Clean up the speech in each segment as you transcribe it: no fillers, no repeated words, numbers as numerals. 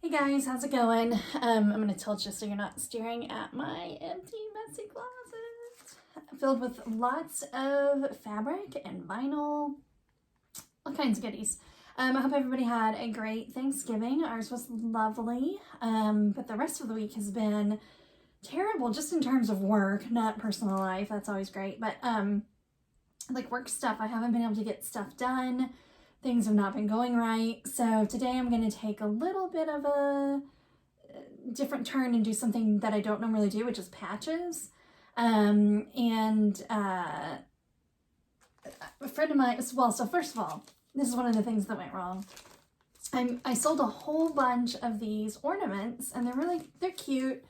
Hey guys, how's it going? I'm gonna tilt you so you're not staring at my empty, messy closet filled with lots of fabric and vinyl, all kinds of goodies. I hope everybody had a great Thanksgiving. Ours was lovely, but the rest of the week has been terrible just in terms of work, not personal life. That's always great, but like work stuff, I haven't been able to get stuff done. Things have not been going right. So today I'm going to take a little bit of a different turn and do something that I don't normally do, which is patches. A friend of mine, well, so first of all, this is one of the things that went wrong. I sold a whole bunch of these ornaments and they're cute.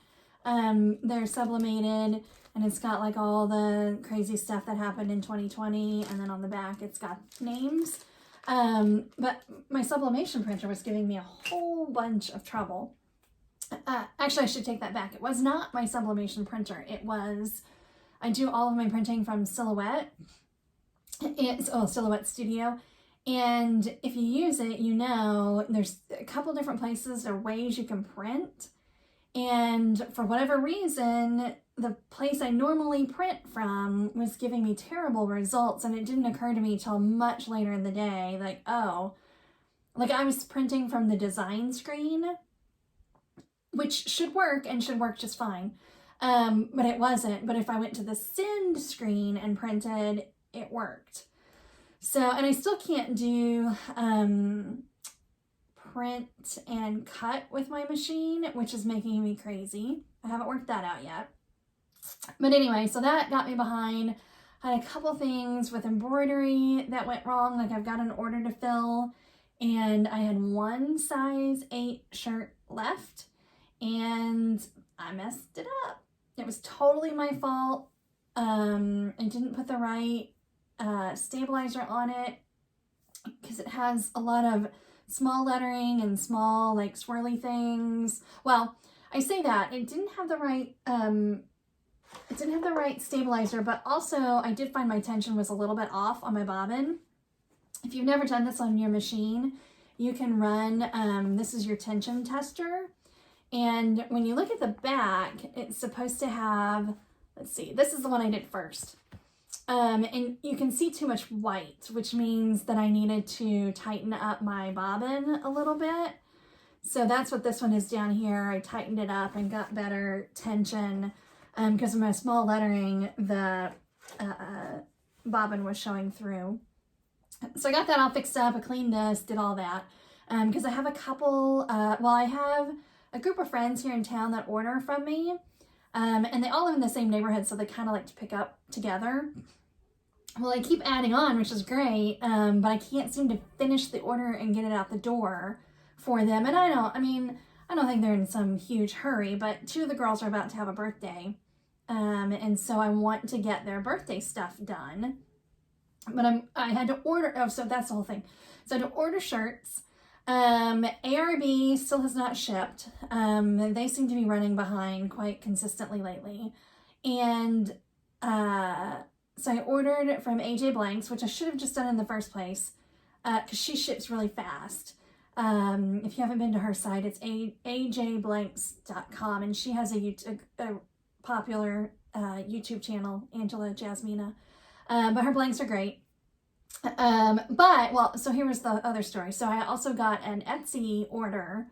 They're sublimated and it's got like all the crazy stuff that happened in 2020. And then on the back, it's got names. But my sublimation printer was giving me a whole bunch of trouble. Actually, I should take that back. It was not my sublimation printer. I do all of my printing from Silhouette. Silhouette Studio. And if you use it, you know, there's a couple different places or ways you can print. And for whatever reason, the place I normally print from was giving me terrible results, and it didn't occur to me till much later in the day, like, oh, like I was printing from the design screen, which should work and should work just fine, but it wasn't. But if I went to the send screen and printed, it worked. So, and I still can't do print and cut with my machine, which is making me crazy. I haven't worked that out yet. But anyway, so that got me behind. Had a couple things with embroidery that went wrong. Like I've got an order to fill and I had one size 8 shirt left and I messed it up. It was totally my fault. I didn't put the right stabilizer on it because it has a lot of small lettering and small like swirly things. Well, I say that it didn't have the right stabilizer, but also I did find my tension was a little bit off on my bobbin. If you've never done this on your machine, you can run, this is your tension tester. And when you look at the back, it's supposed to have, let's see, this is the one I did first. And you can see too much white, which means that I needed to tighten up my bobbin a little bit. So that's what this one is down here. I tightened it up and got better tension. Because of my small lettering, the bobbin was showing through. So I got that all fixed up, I cleaned this, did all that. Because I have a couple, I have a group of friends here in town that order from me. And they all live in the same neighborhood, so they kind of like to pick up together. Well, I keep adding on, which is great, but I can't seem to finish the order and get it out the door for them. And I don't think they're in some huge hurry, but 2 of the girls are about to have a birthday. And so I want to get their birthday stuff done. But I had to order, so that's the whole thing. So I had to order shirts. ARB still has not shipped. They seem to be running behind quite consistently lately. And so I ordered from AJ Blanks, which I should have just done in the first place, because she ships really fast. If you haven't been to her site, it's ajblanks.com, and she has a popular YouTube channel, Angela Jasmina, but her blanks are great. So here was the other story. So I also got an Etsy order,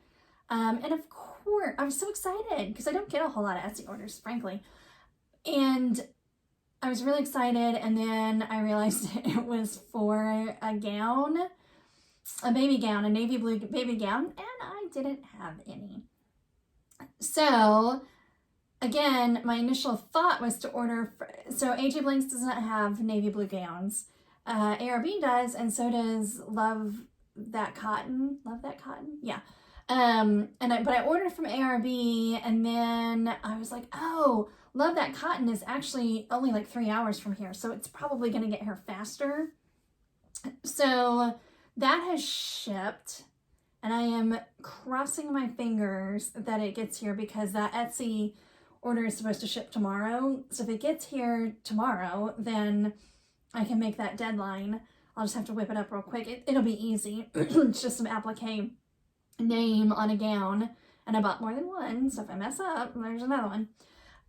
and of course, I was so excited because I don't get a whole lot of Etsy orders, frankly, and I was really excited, and then I realized it was for a gown, a baby gown, a navy blue baby gown, and I didn't have any. So again, my initial thought was to order, so AJ Blanks does not have navy blue gowns. ARB does, and so does Love That Cotton. Yeah. But I ordered from ARB, and then I was like, oh, Love That Cotton is actually only like 3 hours from here, so it's probably going to get here faster. So that has shipped, and I am crossing my fingers that it gets here because that Etsy order is supposed to ship tomorrow. So if it gets here tomorrow, then I can make that deadline. I'll just have to whip it up real quick. It'll be easy. It's just some applique name on a gown, and I bought more than one, so if I mess up, there's another one.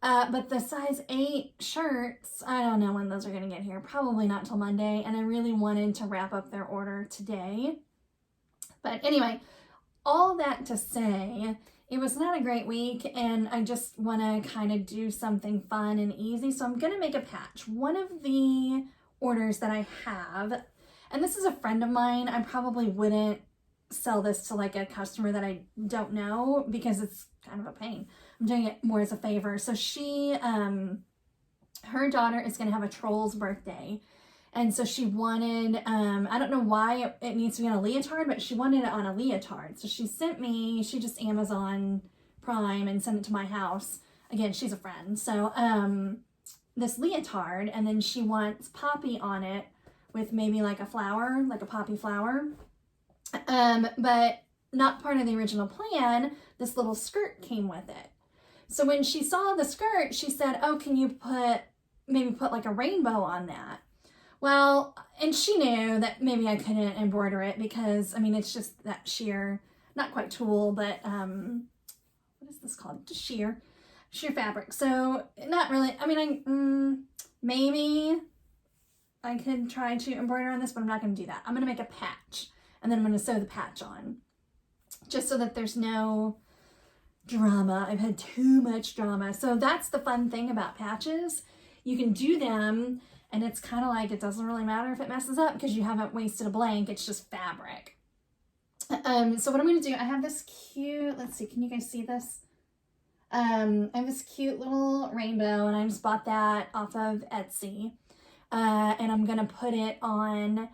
But the size 8 shirts, I don't know when those are going to get here. Probably not till Monday, and I really wanted to wrap up their order today. But anyway, all that to say, it was not a great week, and I just want to kind of do something fun and easy, so I'm going to make a patch. One of the orders that I have, and this is a friend of mine, I probably wouldn't sell this to like a customer that I don't know because it's kind of a pain. I'm doing it more as a favor. So she, her daughter is going to have a Trolls birthday. And so she wanted, I don't know why it needs to be on a leotard, but she wanted it on a leotard. So she sent me, she just Amazon Prime and sent it to my house. Again, she's a friend. So this leotard, and then she wants poppy on it with maybe like a flower, like a poppy flower. But not part of the original plan, this little skirt came with it. So when she saw the skirt, she said, oh, can you maybe put like a rainbow on that? Well, and she knew that maybe I couldn't embroider it because, I mean, it's just that sheer, not quite tulle, but, what is this called? Just sheer fabric. So not really, I mean, maybe I could try to embroider on this, but I'm not going to do that. I'm going to make a patch. And then I'm going to sew the patch on just so that there's no drama. I've had too much drama. So that's the fun thing about patches. You can do them and it's kind of like, it doesn't really matter if it messes up because you haven't wasted a blank. It's just fabric. So what I'm going to do, I have this cute, let's see, can you guys see this? I have this cute little rainbow and I just bought that off of Etsy. And I'm going to put it on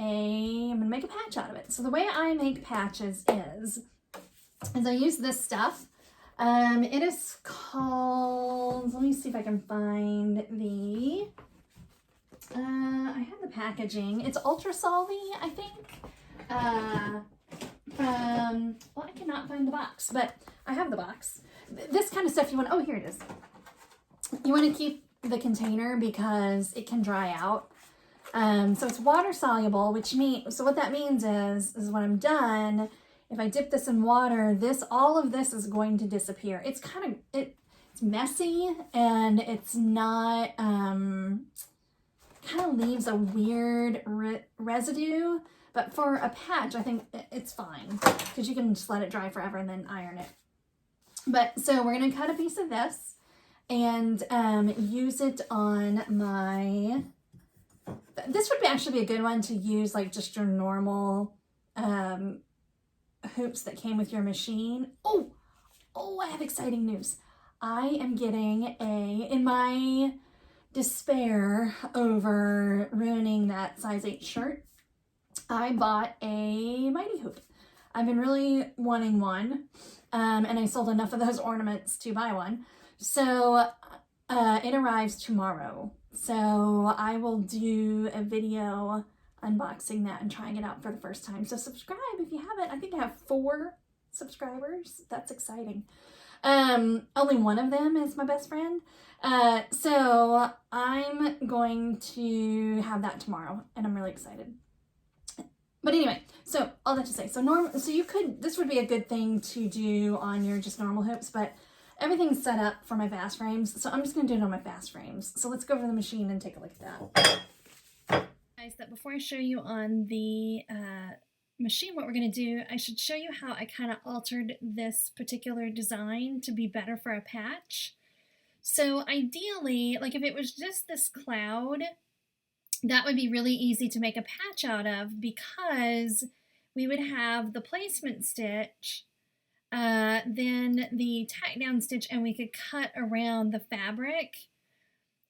I'm going to make a patch out of it. So the way I make patches is I use this stuff. It is called, let me see if I can find I have the packaging. It's Ultra Solvy, I think. Well, I cannot find the box, but I have the box. This kind of stuff you want, oh, here it is. You want to keep the container because it can dry out. So it's water soluble, so what that means is when I'm done, if I dip this in water, all of this is going to disappear. It's it's messy and it's not, kind of leaves a weird residue, but for a patch, I think it's fine because you can just let it dry forever and then iron it. But so we're going to cut a piece of this and, use it on this would actually be a good one to use like just your normal hoops that came with your machine. Oh, I have exciting news. I am getting in my despair over ruining that size 8 shirt, I bought a Mighty Hoop. I've been really wanting one, and I sold enough of those ornaments to buy one. So it arrives tomorrow. So I will do a video unboxing that and trying it out for the first time. So subscribe if you haven't. I think I have 4 subscribers. That's exciting. Only one of them is my best friend. So I'm going to have that tomorrow and I'm really excited. But anyway, so all that to say, so this would be a good thing to do on your just normal hoops, but everything's set up for my vast frames, so I'm just going to do it on my vast frames. So let's go over to the machine and take a look at that. Guys, that before I show you on the machine what we're going to do, I should show you how I kind of altered this particular design to be better for a patch. So ideally, like if it was just this cloud, that would be really easy to make a patch out of because we would have the placement stitch, then the tack down stitch, and we could cut around the fabric.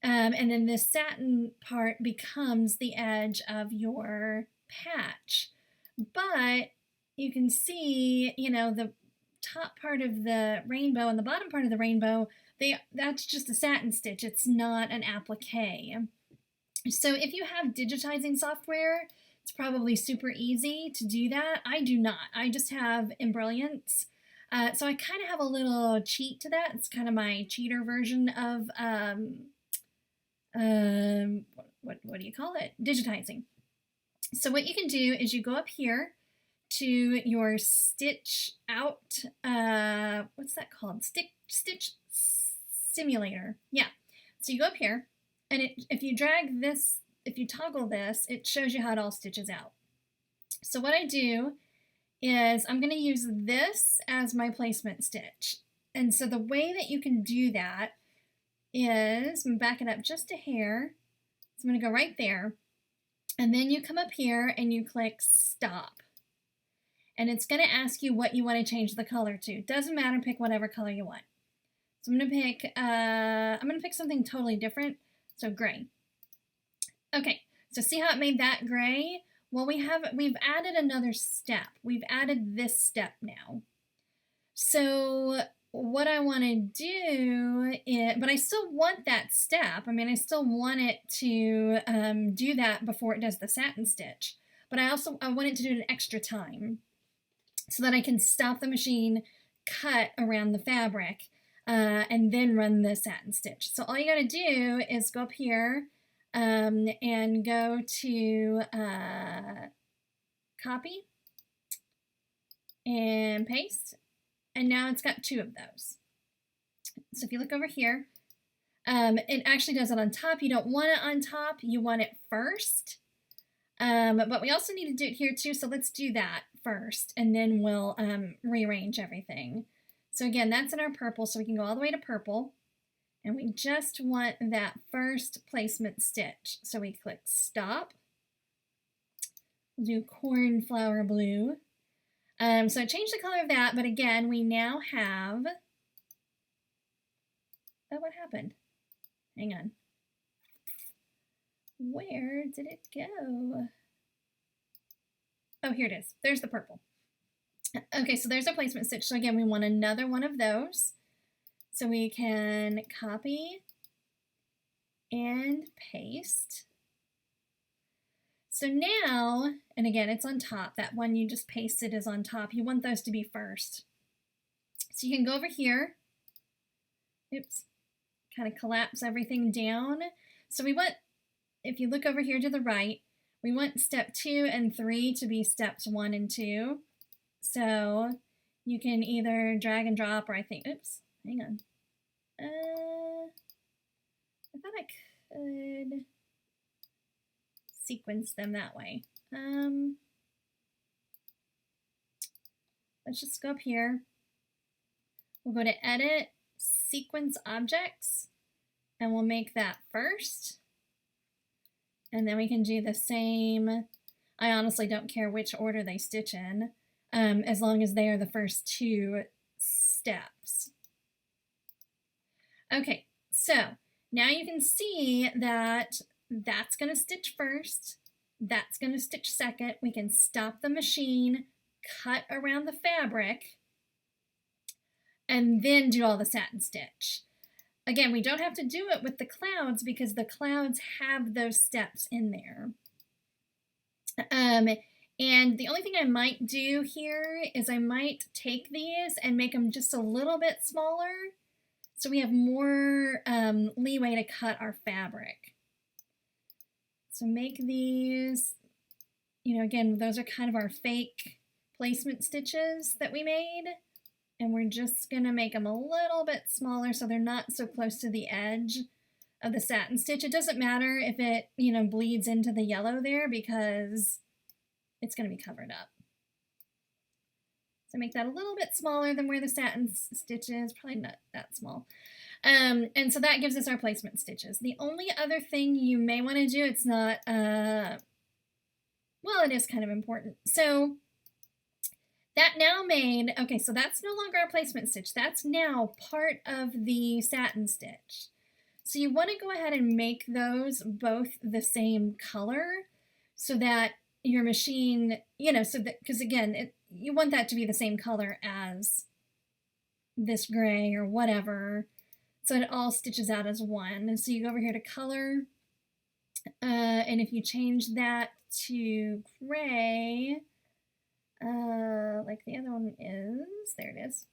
And then this satin part becomes the edge of your patch. But you can see, the top part of the rainbow and the bottom part of the rainbow, that's just a satin stitch. It's not an applique. So if you have digitizing software, it's probably super easy to do that. I do not. I just have Embroidery. So I kind of have a little cheat to that. It's kind of my cheater version of, what do you call it? Digitizing. So what you can do is you go up here to your stitch out, what's that called? Stitch simulator. Yeah. So you go up here, and if you drag this, if you toggle this, it shows you how it all stitches out. So what I do is I'm going to use this as my placement stitch. And so the way that you can do that is, I'm going to back it up just a hair. So I'm going to go right there. And then you come up here and you click stop. And it's going to ask you what you want to change the color to. Doesn't matter, pick whatever color you want. So I'm going to pick something totally different. So gray. Okay, so see how it made that gray? Well, we've added another step. We've added this step now. So what I want to do is, but I still want that step. I mean, I still want it to do that before it does the satin stitch. But I want it to do it an extra time so that I can stop the machine, cut around the fabric, and then run the satin stitch. So all you got to do is go up here and go to copy and paste. And now it's got 2 of those. So if you look over here, it actually does it on top. You don't want it on top. You want it first. But we also need to do it here too. So let's do that first, and then we'll rearrange everything. So again, that's in our purple. So we can go all the way to purple. And we just want that first placement stitch. So we click stop. We'll do cornflower blue. So change the color of that, but again, we now have, oh, what happened? Hang on. Where did it go? Oh, here it is. There's the purple. Okay, so there's our placement stitch. So again, we want another one of those. So we can copy and paste. So now, and again, it's on top. That one you just pasted is on top. You want those to be first. So you can go over here. Oops. Kind of collapse everything down. So we want, if you look over here to the right, we want step 2 and 3 to be steps 1 and 2. So you can either drag and drop, or I think, oops, hang on. I thought I could sequence them that way. Let's just go up here. We'll go to edit, sequence objects, and we'll make that first. And then we can do the same. I honestly don't care which order they stitch in, as long as they are the first 2 steps. Okay, so now you can see that that's going to stitch first, that's going to stitch second. We can stop the machine, cut around the fabric, and then do all the satin stitch. Again, we don't have to do it with the clouds because the clouds have those steps in there. And the only thing I might do here is I might take these and make them just a little bit smaller so we have more leeway to cut our fabric. So make these, you know, again, those are kind of our fake placement stitches that we made. And we're just going to make them a little bit smaller so they're not so close to the edge of the satin stitch. It doesn't matter if it, you know, bleeds into the yellow there because it's going to be covered up. So make that a little bit smaller than where the satin stitch is, probably not that small. And so that gives us our placement stitches. The only other thing you may want to do, it's not, well, it is kind of important. So that now made, okay, so that's no longer our placement stitch. That's now part of the satin stitch. So you want to go ahead and make those both the same color so that your machine, you know, so that, because again, you want that to be the same color as this gray or whatever, so it all stitches out as one. And so you go over here to color, and if you change that to gray, like the other one is, there it is.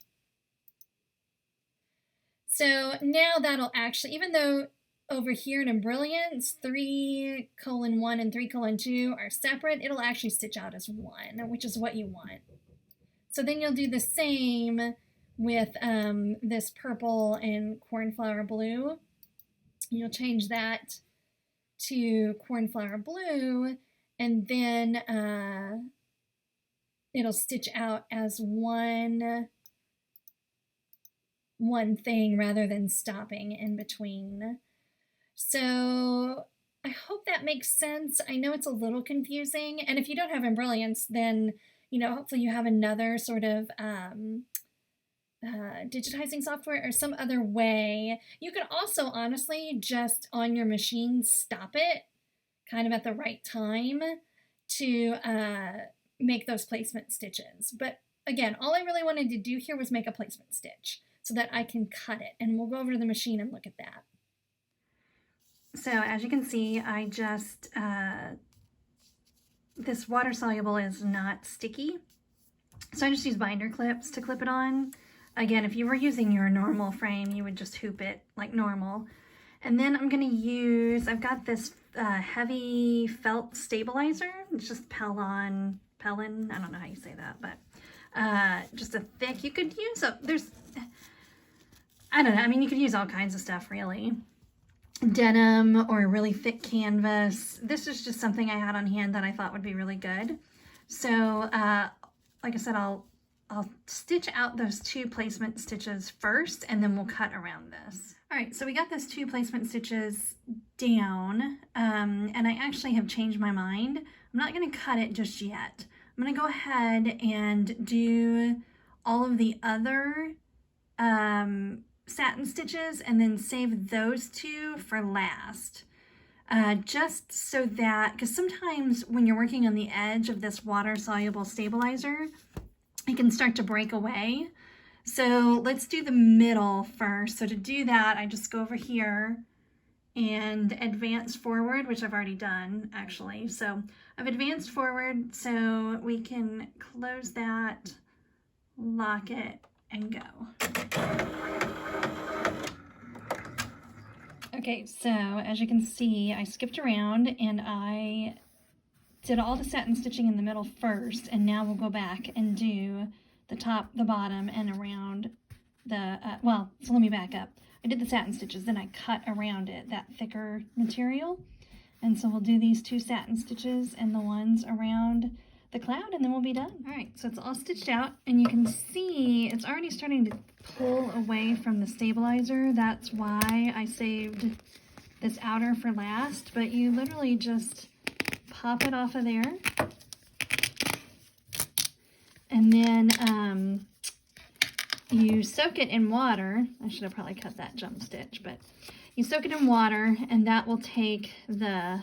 So now that'll actually, even though over here in Embrilliance, 3:1 and 3:2 are separate. It'll actually stitch out as one, which is what you want. So then you'll do the same with this purple and cornflower blue. You'll change that to cornflower blue, and then it'll stitch out as one thing rather than stopping in between. So I hope that makes sense. I know it's a little confusing, and if you don't have Embrilliance, then hopefully you have another sort of digitizing software or some other way. You can also honestly just on your machine stop it kind of at the right time to make those placement stitches. But again, all I really wanted to do here was make a placement stitch so that I can cut it, and we'll go over to the machine and look at that. So as you can see, I just this water soluble is not sticky, so I just use binder clips to clip it on. Again, if you were using your normal frame, you would just hoop it like normal. And then I'm going to use, I've got this heavy felt stabilizer. It's just Pellon, I don't know how you say that, but just a thick, you could use, I don't know, I mean, you could use all kinds of stuff really. Denim or really thick canvas. This is just something I had on hand that I thought would be really good. So, like I said, I'll stitch out those 2 placement stitches first, and then we'll cut around this. All right, so we got those 2 placement stitches down, and I actually have changed my mind. I'm not gonna cut it just yet. I'm gonna go ahead and do all of the other satin stitches and then save those 2 for last. Just so that, because sometimes when you're working on the edge of this water-soluble stabilizer, it can start to break away. So let's do the middle first. So to do that, I just go over here and advance forward, which I've already done actually. So I've advanced forward so we can close that, lock it, and go. Okay, so as you can see, I skipped around and I did all the satin stitching in the middle first, and now we'll go back and do the top, the bottom, and around the, well, so let me back up. I did the satin stitches, then I cut around it, that thicker material. And so we'll do these 2 satin stitches and the ones around the cloud, and then we'll be done. All right, so it's all stitched out, and you can see it's already starting to pull away from the stabilizer. That's why I saved this outer for last, but you literally just pop it off of there, and then you soak it in water. I should have probably cut that jump stitch, but you soak it in water, and that will take the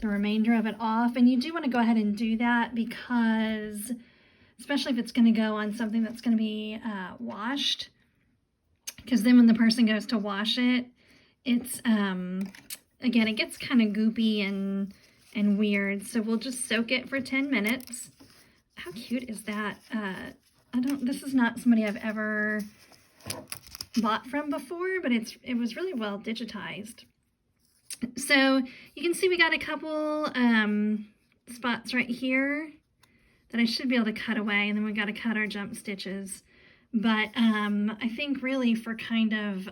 remainder of it off. And you do want to go ahead and do that because, especially if it's going to go on something that's going to be washed, because then when the person goes to wash it, it's again, it gets kind of goopy and weird. So we'll just soak it for 10 minutes. How cute is that? This is not somebody I've ever bought from before, but it was really well digitized. So you can see we got a couple spots right here that I should be able to cut away, and then we got to cut our jump stitches. But I think really for kind of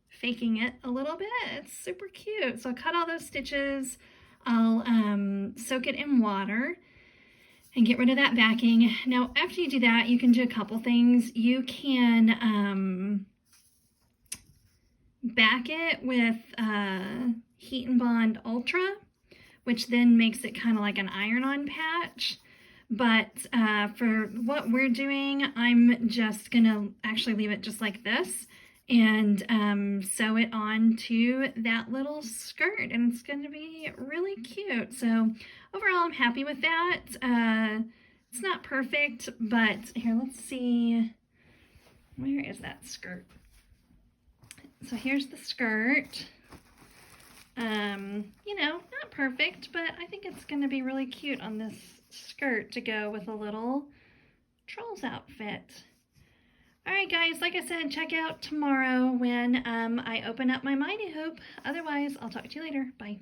faking it a little bit, it's super cute. So I'll cut all those stitches. I'll soak it in water and get rid of that backing. Now, after you do that, you can do a couple things. You can back it with Heat and Bond Ultra, which then makes it kind of like an iron-on patch. But for what we're doing, I'm just gonna actually leave it just like this and sew it onto that little skirt, and it's gonna be really cute. So overall, I'm happy with that. It's not perfect, but here, let's see, where is that skirt? So here's the skirt. You know, not perfect, but I think it's gonna be really cute on this skirt to go with a little Trolls outfit. All right, guys, like I said, check out tomorrow when I open up my Mighty Hoop. Otherwise, I'll talk to you later. Bye.